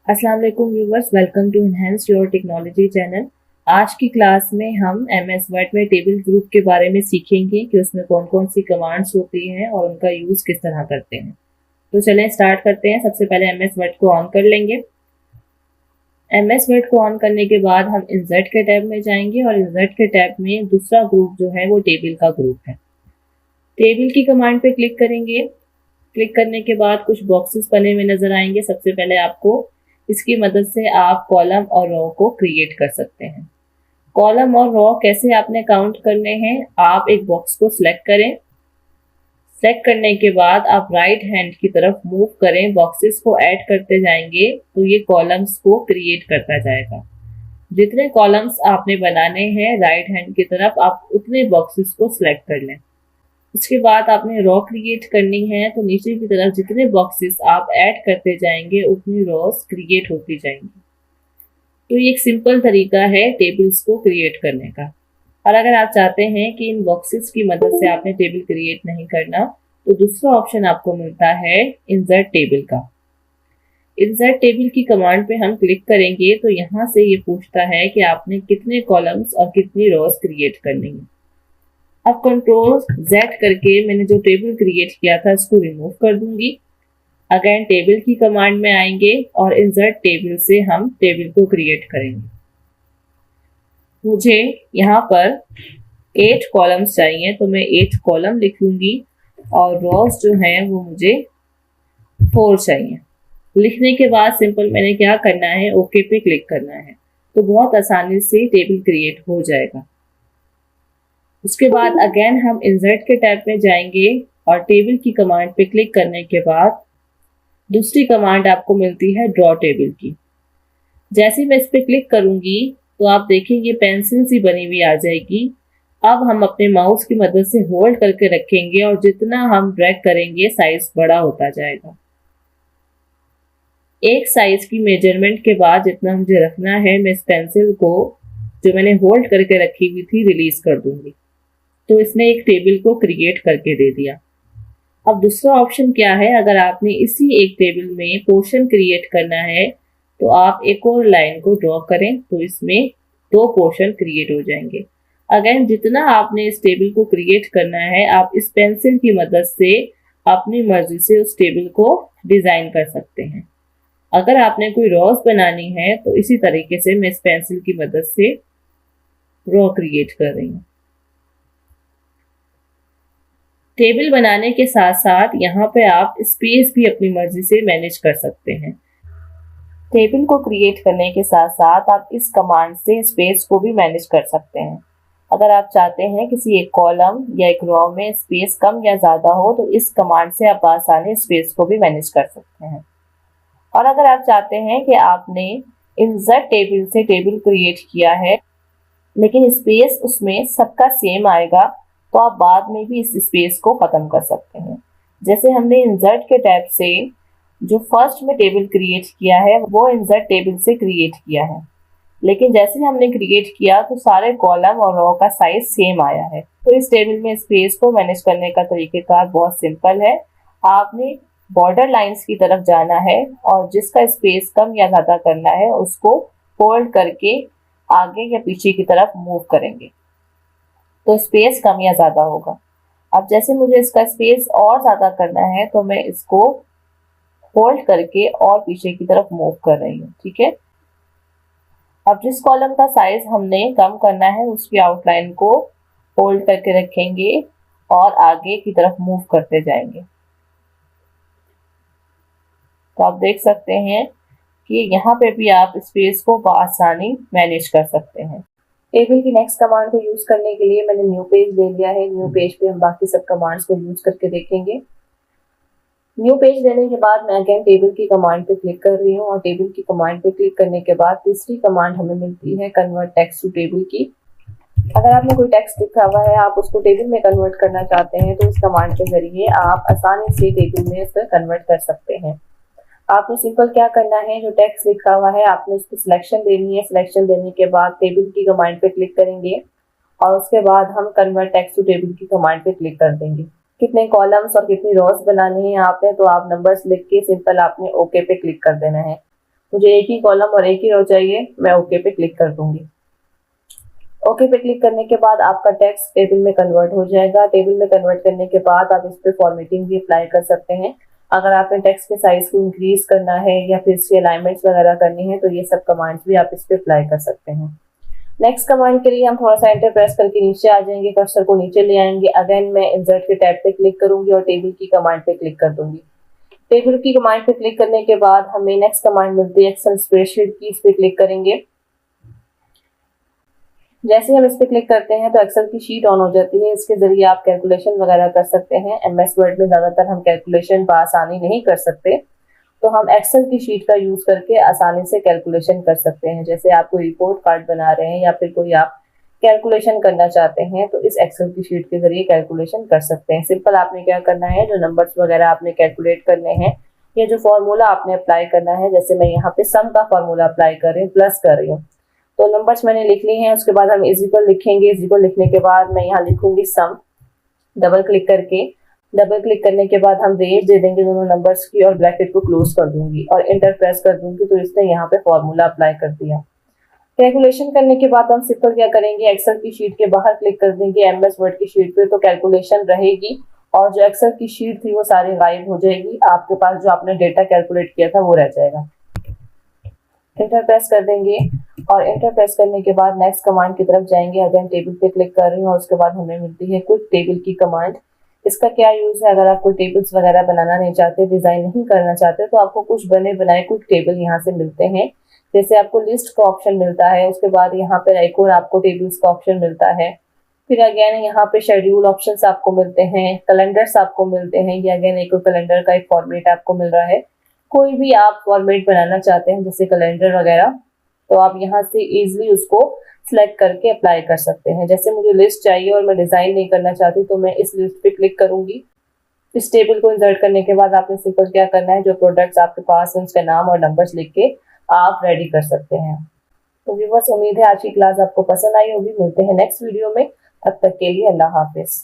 अस्सलाम वालेकुम viewers, welcome to enhance your technology channel. आज की क्लास में हम एमएस वर्ड में टेबल ग्रुप के बारे में सीखेंगे कि उसमें कौन कौन सी कमांड्स होती हैं और उनका यूज़ किस तरह करते हैं। तो चलें स्टार्ट करते हैं। सबसे पहले एमएस वर्ड को ऑन कर लेंगे। एमएस वर्ड को ऑन करने के बाद हम इंसर्ट के टैब में जाएंगे और इंसर्ट के टैब में दूसरा ग्रुप जो है वो टेबल का ग्रुप है। टेबल की कमांड पे क्लिक करेंगे। क्लिक करने के बाद कुछ बॉक्सेस बने हुए नजर आएंगे। सबसे पहले आपको इसकी मदद से आप कॉलम और रो को क्रिएट कर सकते हैं। कॉलम और रो कैसे आपने काउंट करने हैं, आप एक बॉक्स को सिलेक्ट करें। सेलेक्ट करने के बाद आप राइट हैंड की तरफ मूव करें, बॉक्सेस को ऐड करते जाएंगे तो ये कॉलम्स को क्रिएट करता जाएगा। जितने कॉलम्स आपने बनाने हैं राइट हैंड की तरफ आप उतने बॉक्सेस को सिलेक्ट कर लें। उसके बाद आपने रो क्रिएट करनी है तो नीचे की तरफ जितने बॉक्सेस आप ऐड करते जाएंगे उतनी रोज क्रिएट होती जाएंगी। तो ये एक सिंपल तरीका है टेबल्स को क्रिएट करने का। और अगर आप चाहते हैं कि इन बॉक्सेस की मदद से आपने टेबल क्रिएट नहीं करना तो दूसरा ऑप्शन आपको मिलता है इंसर्ट टेबल का। इंसर्ट टेबल की कमांड पे हम क्लिक करेंगे तो यहाँ से ये पूछता है कि आपने कितने कॉलम्स और कितनी रोज क्रिएट करनी है। अब कंट्रोल Z करके मैंने जो टेबल क्रिएट किया था इसको रिमूव कर दूंगी। अगेन टेबल की कमांड में आएंगे और इंसर्ट टेबल से हम टेबल को क्रिएट करेंगे। मुझे यहाँ पर 8 कॉलम्स चाहिए तो मैं 8 कॉलम लिख लूंगी और रोज जो हैं वो मुझे 4 चाहिए। लिखने के बाद सिंपल मैंने क्या करना है, ओके पे क्लिक करना है तो बहुत आसानी से टेबल क्रिएट हो जाएगा। उसके बाद अगेन हम इंसर्ट के टैब में जाएंगे और टेबल की कमांड पे क्लिक करने के बाद दूसरी कमांड आपको मिलती है ड्रॉ टेबल की। जैसे मैं इस पे क्लिक करूंगी तो आप देखेंगे पेंसिल सी बनी हुई आ जाएगी। अब हम अपने माउस की मदद से होल्ड करके रखेंगे और जितना हम ड्रैग करेंगे साइज बड़ा होता जाएगा। एक साइज की मेजरमेंट के बाद जितना मुझे रखना है मैं इस पेंसिल को जो मैंने होल्ड करके रखी हुई थी रिलीज कर दूंगी तो इसने एक टेबल को क्रिएट करके दे दिया। अब दूसरा ऑप्शन क्या है, अगर आपने इसी एक टेबल में पोर्शन क्रिएट करना है तो आप एक और लाइन को ड्रॉ करें तो इसमें 2 पोर्शन क्रिएट हो जाएंगे। अगेन जितना आपने इस टेबल को क्रिएट करना है आप इस पेंसिल की मदद से अपनी मर्जी से उस टेबल को डिजाइन कर सकते हैं। अगर आपने कोई रोज बनानी है तो इसी तरीके से मैं इस पेंसिल की मदद से रो क्रिएट कर रही हूँ। टेबल बनाने के साथ साथ यहाँ पे आप स्पेस भी अपनी मर्जी से मैनेज कर सकते हैं। टेबल को क्रिएट करने के साथ साथ आप इस कमांड से स्पेस को भी मैनेज कर सकते हैं। अगर आप चाहते हैं किसी एक कॉलम या एक रो में स्पेस कम या ज़्यादा हो तो इस कमांड से आप आसानी स्पेस को भी मैनेज कर सकते हैं। और अगर आप चाहते हैं कि आपने इंसर्ट टेबल से टेबल क्रिएट किया है लेकिन स्पेस उसमें सबका सेम आएगा तो आप बाद में भी इस स्पेस को खत्म कर सकते हैं। जैसे हमने इंसर्ट के टैब से जो फर्स्ट में टेबल क्रिएट किया है वो इंसर्ट टेबल से क्रिएट किया है, लेकिन जैसे हमने क्रिएट किया तो सारे कॉलम और रो का साइज सेम आया है। तो इस टेबल में स्पेस को मैनेज करने का तरीकेकार बहुत सिंपल है। आपने बॉर्डर लाइंस की तरफ जाना है और जिसका स्पेस कम या ज़्यादा करना है उसको होल्ड करके आगे या पीछे की तरफ मूव करेंगे तो स्पेस कम या ज़्यादा होगा। अब जैसे मुझे इसका स्पेस और ज़्यादा करना है तो मैं इसको होल्ड करके और पीछे की तरफ मूव कर रही हूँ, ठीक है। अब जिस कॉलम का साइज हमने कम करना है उसकी आउटलाइन को होल्ड करके रखेंगे और आगे की तरफ मूव करते जाएंगे। तो आप देख सकते हैं कि यहाँ पे भी आप स्पेस को आसानी मैनेज कर सकते हैं। टेबल की नेक्स्ट कमांड को यूज करने के लिए मैंने न्यू पेज ले लिया है। न्यू पेज पे हम बाकी सब कमांड्स को यूज करके देखेंगे। न्यू पेज लेने के बाद मैं अगेन टेबल की कमांड पे क्लिक कर रही हूँ और टेबल की कमांड पे क्लिक करने के बाद तीसरी कमांड हमें मिलती है कन्वर्ट टेक्स्ट टू टेबल की। अगर आपने कोई टेक्स्ट लिखा हुआ है आप उसको टेबल में कन्वर्ट करना चाहते हैं तो इस कमांड के जरिए आप आसानी से टेबल में इसे कन्वर्ट कर सकते हैं। आपको सिंपल क्या करना है, जो टेक्स्ट लिखा हुआ है आपने उसकी सिलेक्शन देनी है। सिलेक्शन देने के बाद टेबल की कमांड पे क्लिक करेंगे और उसके बाद हम कन्वर्ट टेक्स्ट टू टेबल की कमांड पे क्लिक कर देंगे। कितने कॉलम्स और कितनी रोज बनानी है आपने तो आप नंबर्स लिख के सिंपल आपने ओके पे क्लिक कर देना है। मुझे एक ही कॉलम और एक ही रो चाहिए, मैं ओके पे क्लिक कर दूंगी। ओके पे क्लिक करने के बाद आपका टेक्स्ट टेबल में कन्वर्ट हो जाएगा। टेबल में कन्वर्ट करने के बाद आप इस पे फॉर्मेटिंग भी अप्लाई कर सकते हैं। अगर आपने टेक्स्ट के साइज को इंक्रीज करना है या फिर इसकी अलाइनमेंट्स वगैरह करनी है तो ये सब कमांड्स भी आप इस पे अप्लाई कर सकते हैं। नेक्स्ट कमांड के लिए हम थोड़ा सा एंटर प्रेस करके नीचे आ जाएंगे, कर्सर को नीचे ले आएंगे। अगेन मैं इंसर्ट के टैब पे क्लिक करूंगी और टेबल की कमांड पे क्लिक कर दूंगी। टेबल की कमांड पे क्लिक करने के बाद हमें नेक्स्ट कमांड मिलती है एक्सेल स्प्रेडशीट की, इस पे क्लिक करेंगे। जैसे हम इस पे क्लिक करते हैं तो एक्सेल की शीट ऑन हो जाती है। इसके जरिए आप कैलकुलेशन वगैरह कर सकते हैं। एमएस वर्ड में ज्यादातर हम कैलकुलेशन आसानी नहीं कर सकते, तो हम एक्सेल की शीट का यूज करके आसानी से कैलकुलेशन कर सकते हैं। जैसे आप कोई रिपोर्ट कार्ड बना रहे हैं या फिर कोई आप कैलकुलेशन करना चाहते हैं तो इस एक्सेल की शीट के जरिए कैलकुलेशन कर सकते हैं। सिंपल आपने क्या करना है, जो नंबर्स वगैरह आपने कैलकुलेट करने हैं या जो फॉर्मूला आपने अप्लाई करना है, जैसे मैं यहाँ पे सम का फॉर्मूला अप्लाई कर रही हूँ, प्लस कर रही हूँ, तो नंबर्स मैंने लिख ली हैं। उसके बाद हम इज इक्वल लिखेंगे। इज इक्वल लिखने के बाद मैं यहाँ लिखूंगी सम, डबल क्लिक करके। डबल क्लिक करने के बाद हम रेंज दे देंगे दोनों नंबर्स की और ब्रैकेट को क्लोज कर दूंगी और इंटर प्रेस कर दूंगी, तो इसने यहाँ पे फॉर्मूला अप्लाई कर दिया। कैलकुलेशन करने के बाद हम सिंपल क्या करेंगे, एक्सेल की शीट के बाहर क्लिक कर देंगे एमएस वर्ड की शीट पे, तो कैलकुलेशन रहेगी और जो एक्सेल की शीट थी वो सारी गायब हो जाएगी। आपके पास जो आपने डेटा कैलकुलेट किया था वो रह जाएगा। इंटर प्रेस कर देंगे और इंटर प्रेस करने के बाद नेक्स्ट कमांड की तरफ जाएंगे। अगेन टेबल पे क्लिक कर रही हूँ और उसके बाद हमें मिलती है क्विक टेबल की कमांड। इसका क्या यूज है, अगर आप कोई टेबल्स वगैरह बनाना नहीं चाहते, डिजाइन नहीं करना चाहते, तो आपको कुछ बने बनाए क्विक टेबल यहाँ से मिलते हैं। जैसे आपको लिस्ट का ऑप्शन मिलता है, उसके बाद यहाँ पे एक और आपको टेबल्स का ऑप्शन मिलता है। फिर अगेन यहाँ पे शेड्यूल ऑप्शंस आपको मिलते हैं, कैलेंडर्स आपको मिलते हैं। ये अगेन एक कैलेंडर का एक फॉर्मेट आपको मिल रहा है। कोई भी आप फॉर्मेट बनाना चाहते हैं जैसे कैलेंडर वगैरह, तो आप यहाँ से इजीली उसको सिलेक्ट करके अप्लाई कर सकते हैं। जैसे मुझे लिस्ट चाहिए और मैं डिजाइन नहीं करना चाहती तो मैं इस लिस्ट पे क्लिक करूंगी। इस टेबल को इंसर्ट करने के बाद आपने सिंपल क्या करना है, जो प्रोडक्ट्स आपके पास हैं उसका नाम और नंबर्स लिख के आप रेडी कर सकते हैं। तो व्यूअर्स, उम्मीद है आज की क्लास आपको पसंद आई होगी। मिलते हैं नेक्स्ट वीडियो में, तब तक के लिए अल्लाह हाफिज।